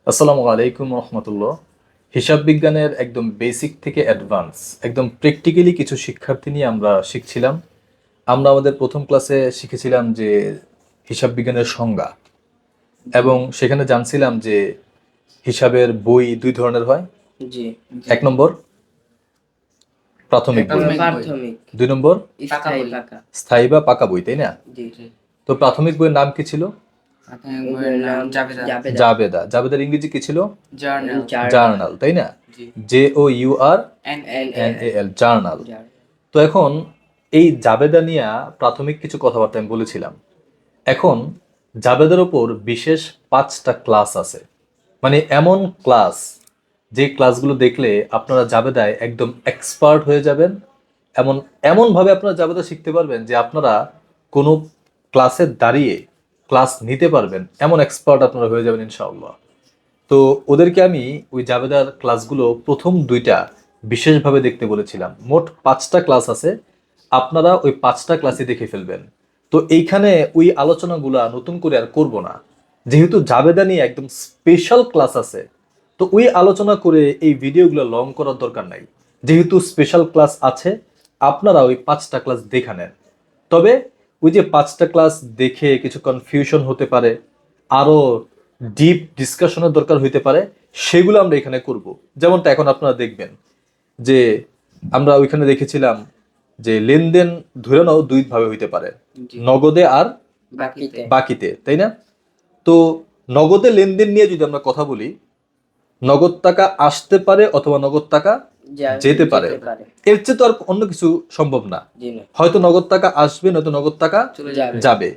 আসসালামু আলাইকুম রহমতুল্লাহ। হিসাব বিজ্ঞানের একদম বেসিক থেকে অ্যাডভান্স একদম প্র্যাকটিক্যালি কিছু শিক্ষার্থী নিয়ে আমরা শিখছিলাম। আমরা আমাদের প্রথম ক্লাসে শিখেছিলাম যে হিসাব বিজ্ঞানের সংজ্ঞা, এবং সেখানে জানছিলাম যে হিসাবের বই দুই ধরনের হয়। জি। এক নম্বর প্রাথমিক বই, প্রাথমিক, দুই নম্বর স্থায়ী পাকা। স্থায়ী বা পাকা বই, তাই না? জি। তো প্রাথমিক বইয়ের নাম কি ছিল? প্রাথমিক বইয়ের নাম জাবেদা। জাবেদা। জাবেদার ইংরেজি কি ছিল? জার্নাল। জার্নাল, তাই না? JOURNAL, journal. তো এখন এই জাবেদা নিয়ে প্রাথমিক কিছু কথাবার্তা আমি বলেছিলাম। এখন জাবেদার ওপর বিশেষ 5টা ক্লাস আছে, মানে এমন ক্লাস যে ক্লাসগুলো দেখলে আপনারা জাবেদায় একদম এক্সপার্ট হয়ে যাবেন। এমনভাবে আপনারা জাবেদা শিখতে পারবেন যে আপনারা কোনো ক্লাসে দাঁড়িয়ে ক্লাস নিতে পারবেন, এমন এক্সপার্ট আপনারা হয়ে যাবেন ইনশাআল্লাহ। তো ওদেরকে আমি ওই জাবেদার ক্লাসগুলো প্রথম দুইটা বিশেষভাবে দেখতে বলেছিলাম। মোট 5টা ক্লাস আছে, আপনারা ওই 5টা ক্লাসই দেখে ফেলবেন। তো এইখানে ওই আলোচনাগুলো নতুন করে আর করব না, যেহেতু জাবেদা নিয়ে একদম স্পেশাল ক্লাস আছে। তো ওই আলোচনা করে এই ভিডিওগুলো লং করার দরকার নাই। যেহেতু স্পেশাল ক্লাস আছে, আপনারা ওই 5টা ক্লাস দেখে নেন। তবে ওই যে 5টা ক্লাস দেখে কিছু কনফিউশন হতে পারে, আরো ডিপ ডিসকাশনের দরকার হইতে পারে, সেগুলো আমরা এখানে করব। যেমনটা এখন আপনারা দেখবেন যে আমরা ওইখানে দেখেছিলাম যে লেনদেন ধরে নাও দুই ভাবে হইতে পারে, নগদে আর বাকিতে, তাই না? তো নগদে লেনদেন নিয়ে যদি আমরা কথা বলি, নগদ টাকা আসতে পারে অথবা নগদ টাকা যেতে পারে। এর চেয়ে তো আর অন্য কিছু সম্ভব না। হয়তো নগদ টাকা আসবে, নয়তো নগদ টাকা যাবে।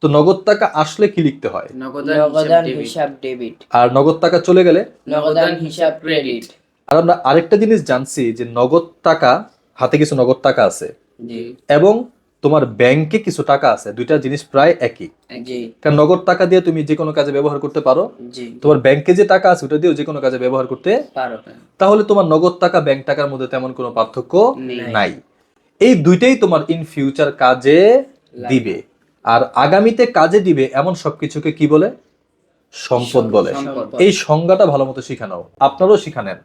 তো নগদ টাকা আসলে কি লিখতে হয়? নগদান হিসাব ডেবিট। আর নগদ টাকা চলে গেলে নগদান হিসাব ক্রেডিট। আর আমরা আরেকটা জিনিস জানছি যে নগদ টাকা, হাতে কিছু নগদ টাকা আছে জি। এবং তোমার ব্যাংকে কিছু টাকা আছে, দুইটা জিনিস প্রায় একই। জি। কারণ নগদ টাকা দিয়ে তুমি যে কোনো কাজে ব্যবহার করতে পারো, জি। তোমার ব্যাংকে যে টাকা আছে ওটা দিয়েও যে কোনো কাজে ব্যবহার করতে পারো। তাহলে তোমার নগদ টাকা ব্যাংক টাকার মধ্যে তেমন কোনো পার্থক্য নাই। এই দুইটাই তোমার ইন ফিউচার কাজে দিবে, আর আগামীতে কাজে দিবে এমন সবকিছুকে কি বলে? সম্পদ বলে। এই সংজ্ঞাটা ভালো মতো শিখানো, আপনারাও শিখানেন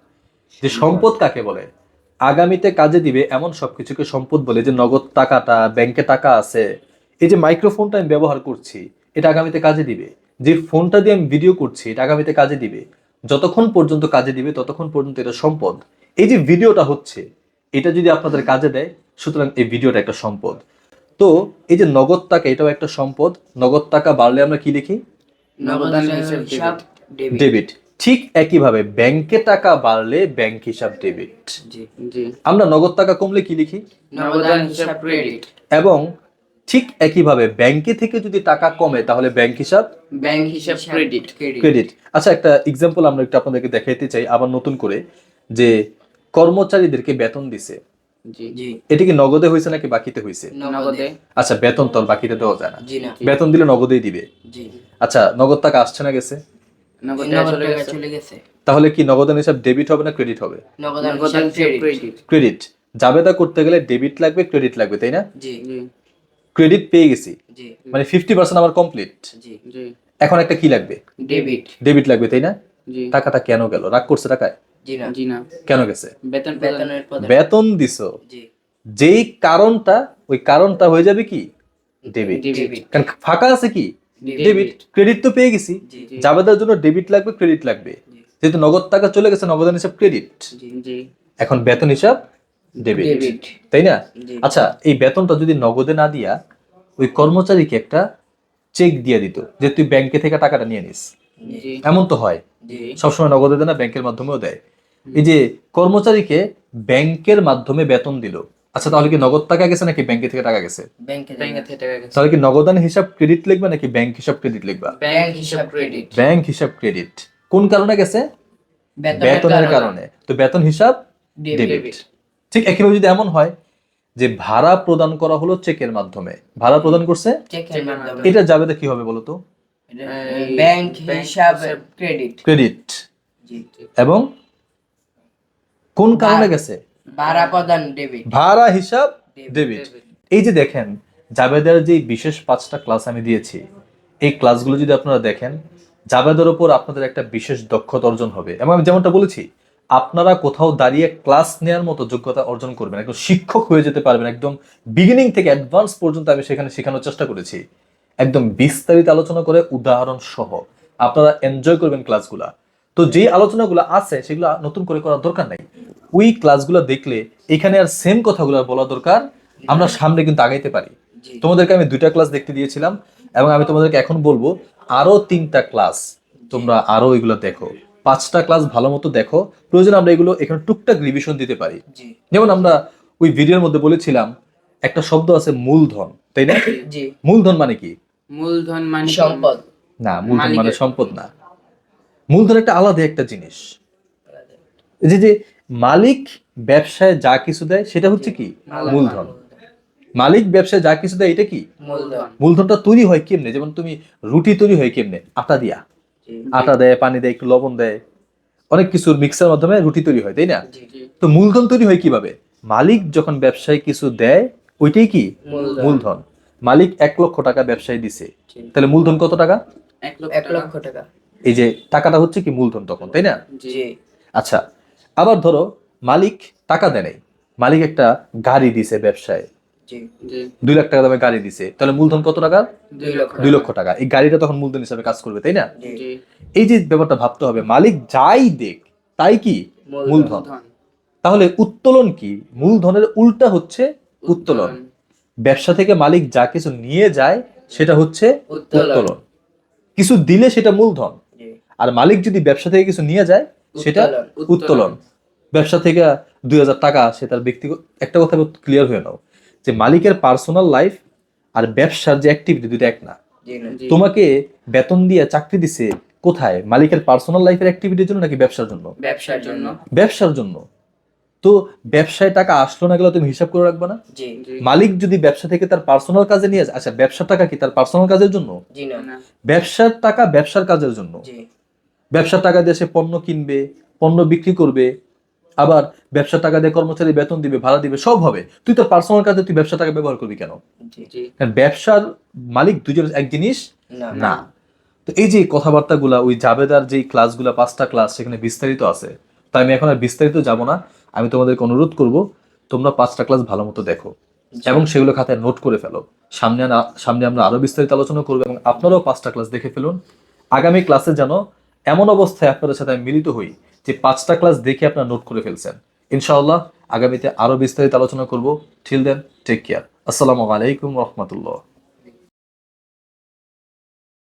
যে সম্পদ কাকে বলে। আগামীতে কাজে দিবে এমন সবকিছুকে সম্পদ বলে। যে নগদ টাকাটা, ব্যাংকে টাকা আছে, এই যে মাইক্রোফোনটা আমি ব্যবহার করছি, এটা আগামীতে কাজে দিবে। যে ফোনটা দিয়ে আমি ভিডিও করছি, এটা আগামীতে কাজে দিবে। যতক্ষণ পর্যন্ত কাজে দিবে ততক্ষণ পর্যন্ত এটা সম্পদ। এই যে ভিডিওটা হচ্ছে, এটা যদি আপনাদের কাজে দেয়, সুতরাং এই ভিডিওটা একটা সম্পদ। তো এই যে নগদ টাকা, এটাও একটা সম্পদ। নগদ টাকা বাড়লে আমরা কি লিখি? নগদান হিসাব ডেবিট। ঠিক একইভাবে ব্যাংকে টাকা বাড়লে ব্যাংক হিসাব ডেবিট। আমরা নগদ টাকা কমলে কি লিখি? নগদান হিসাব ক্রেডিট। এবং ঠিক একইভাবে ব্যাংকে থেকে যদি টাকা কমে তাহলে ব্যাংক হিসাব ক্রেডিট। ক্রেডিট। আচ্ছা, একটা এক্সাম্পল আমরা একটু আপনাদেরকে দেখাইতে চাই আবার নতুন করে, যে কর্মচারীদেরকে বেতন দিছে, জি। এটা কি নগদে হয়েছে নাকি বাকিতে হয়েছে? নগদে। আচ্ছা, বেতন তো আর বাকিতে দেওয়া যায় না, জি না। বেতন দিলে নগদেই দিবে। জি। আচ্ছা, নগদ টাকা আসছে না গেছে? নগদ চলে গেছে। তাহলে কি নগদান হিসাব ডেবিট হবে না ক্রেডিট হবে? নগদান হিসাব ক্রেডিট। ক্রেডিট। জাবেদা করতে গেলে ডেবিট লাগবে, ক্রেডিট লাগবে, তাই না? জি। ক্রেডিট পেয়ে গেছি, জি। মানে 50% আমার কমপ্লিট। জি। এখন একটা কি লাগবে? ডেবিট। ডেবিট লাগবে, তাই না? টাকাটা কেন গেল? রাগ করছে টাকায়? জি না। কেন গেছে? বেতনের পদে। বেতন দিছো, জি। যেই কারণটা, ওই কারণটা হয়ে যাবে কি? ডেবিট। কারণ ফাঁকা আছে কি? ডেবিট। ক্রেডিট তো পেয়ে গেছি, জাবেদার জন্য ডেবিট লাগবে, ক্রেডিট লাগবে। যেহেতু নগদ টাকা চলে গেছে, নগদান হিসাব ক্রেডিট, এখন বেতন হিসাব ডেবিট, তাই না? আচ্ছা, এই বেতনটা যদি নগদে না দিয়া ওই কর্মচারীকে একটা চেক দিয়ে দিত যে তুই ব্যাংকে থেকে টাকাটা নিয়ে নিস, এমন তো হয় সবসময় নগদে দেয় না, ব্যাংকের মাধ্যমেও দেয়। এই যে কর্মচারীকে ব্যাংকের মাধ্যমে বেতন দিল, আচ্ছা তাহলে কি নগদ টাকা গেছে নাকি ব্যাংকে থেকে টাকা গেছে? তাহলে কি নগদান হিসাব ক্রেডিট লিখবা নাকি ব্যাংক হিসাব ক্রেডিট লিখবা? ব্যাংক হিসাব ক্রেডিট। কোন কারণে গেছে? বেতনের কারণে। তো বেতন হিসাব ডেবিট। ঠিক একইভাবে যদি এমন হয় যে ভাড়া প্রদান করা হলো চেকের মাধ্যমে, ভাড়া প্রদান করছে, এটা যাবে কি হবে বলতো? ব্যাংক হিসাব ক্রেডিট। এবং কোন কারণে গেছে? ভাড়া প্রদান ডেবিট। ভাড়া হিসাব ডেবিট। এই যে দেখেন, জাবেদার যে বিশেষ 5টা ক্লাস আমি দিয়েছি, এই ক্লাসগুলো যদি আপনারা দেখেন, জাবেদার উপর আপনাদের একটা বিশেষ দক্ষতা অর্জন হবে। এবং আমি যেমনটা বলেছি, আপনারা কোথাও দাঁড়িয়ে ক্লাস নেওয়ার মতো যোগ্যতা অর্জন করবেন, একদম শিক্ষক হয়ে যেতে পারবেন, একদম বিগিনিং থেকে অ্যাডভান্স পর্যন্ত আমি সেখানে শেখানোর চেষ্টা করেছি, একদম বিস্তারিত আলোচনা করে উদাহরণ সহ। আপনারা এনজয় করবেন ক্লাসগুলা। তো যে আলোচনাগুলো আছে সেগুলো নতুন করে করার দরকার নাই, ওই ক্লাসগুলো দেখলে এখানে আর সেম কথাগুলো বলা দরকার, আমরা সামনে কিন্তু আগাইতে পারি। জি তোমাদেরকে আমি 2টা ক্লাস দেখতে দিয়েছিলাম, এবং আমি তোমাদেরকে এখন বলবো আরো 3টা ক্লাস তোমরা আরো এগুলো দেখো, 5টা ক্লাস ভালো মতো দেখো। প্রয়োজন আমরা এগুলো এখানে টুকটাক রিভিশন দিতে পারি। জি যেমন আমরা ওই ভিডিওর মধ্যে বলেছিলাম একটা শব্দ আছে মূলধন, তাই না? জি মূলধন মানে কি? মূলধন মানে সম্পদ। না, মূলধন মানে মালিকের। সম্পদ না। মূলধন একটা আলাদা একটা জিনিস। এই যে যে মালিক ব্যবসায় যা কিছু দেয় সেটা হচ্ছে কি? মূলধন। মালিক ব্যবসায় যা কিছু দেয় এটা কি? মূলধন। মূলধনটা তৈরি হয় কেমনে? যেমন তুমি রুটি তৈরি হয় কেমনে? আটা দিয়া। জি আটা দেয়, পানি দেয়, একটু লবণ দেয়, অনেক কিছুর মিক্সার মাধ্যমে রুটি তৈরি হয়, তাই না? জি তো মূলধন তৈরি হয় কিভাবে? মালিক যখন ব্যবসায় কিছু দেয় ওইটাই কি? মূলধন। মূলধন। মালিক 1 লক্ষ টাকা ব্যবসায় দিছে, জি। তাহলে মূলধন কত টাকা? 1 1 লক্ষ টাকা। এই যে টাকাটা হচ্ছে কি মূলধন তখন, তাই না? জি আচ্ছা, আবার ধরো মালিক টাকা দেয় নাই, মালিক একটা গাড়ি দিছে ব্যবসায়, জি 2 লাখ টাকা দামে গাড়ি দিছে, তাহলে মূলধন কত টাকা? 2 লক্ষ 2 লক্ষ টাকা। এই গাড়িটা তখন মূলধন হিসাবে কাজ করবে, তাই না? জি এই যে ব্যাপারটা ভাবতে হবে, মালিক যাই দেখ তাই কি? মূলধন। তাহলে উত্তোলন কি? মূলধনের উল্টা হচ্ছে উত্তোলন। ব্যবসা থেকে মালিক যা কিছু নিয়ে যায় সেটা হচ্ছে উত্তোলন। উত্তোলন। কিছু দিলে সেটা মূলধন, জি আর মালিক যদি ব্যবসা থেকে কিছু নিয়ে যায় সেটা উত্তোলন। উত্তোলন। ব্যবসা থেকে 2000 টাকা সে তার ব্যক্তিগত, একটা কথা ক্লিয়ার হয়ে নাও যে মালিকের পার্সোনাল লাইফ আর ব্যবসার যে অ্যাক্টিভিটি দুটো এক না। জি না তোমাকে বেতন দিয়ে চাকরি দিছে কোথায়? মালিকের পার্সোনাল লাইফের অ্যাক্টিভিটির জন্য নাকি ব্যবসার জন্য? ব্যবসার জন্য। ব্যবসার জন্য। তো ব্যবসায় টাকা আসলো না গেলে তুমি হিসাব করে রাখবে না? জি মালিক যদি ব্যবসা থেকে তার পার্সোনাল কাজে নিয়ে যায়, আচ্ছা ব্যবসার টাকা কি তার পার্সোনাল কাজের জন্য? জি না ব্যবসার টাকা ব্যবসার কাজের জন্য। জি ব্যবসার টাকা দিয়ে সে পণ্য কিনবে, পণ্য বিক্রি করবে, আবার ব্যবসার টাকা দিয়ে কর্মচারী বেতন দিবে, ভাড়া দিবে, সব হবে। তুই তোর পার্সোনাল কাজে তুই ব্যবসার টাকা ব্যবহার করবি কেন? জি কারণ ব্যবসার মালিক দুজন এক জিনিস না না। তো এই যে কথাবার্তাগুলা, ওই জাবেদার যেই ক্লাসগুলা 5টা ক্লাস সেখানে বিস্তারিত আছে, তাই আমি এখন আর বিস্তারিত যাব না। আমি তোমাদেরকে অনুরোধ করব তোমরা 5টা ক্লাস ভালো মতো দেখো এবং সেগুলো খাতায় নোট করে ফেলো। সামনে আমরা আরো বিস্তারিত আলোচনা করবো, এবং আপনারাও 5টা ক্লাস দেখে ফেলুন। আগামী ক্লাসে যেন এমন অবস্থায় আপনাদের সাথে আমি মিলিত হই যে 5টা ক্লাস দেখে আপনারা নোট করে ফেলছেন। ইনশাআল্লাহ আগামীতে আরো বিস্তারিত আলোচনা করব। Till then, take care. আসসালামু আলাইকুম রহমতুল্লাহ।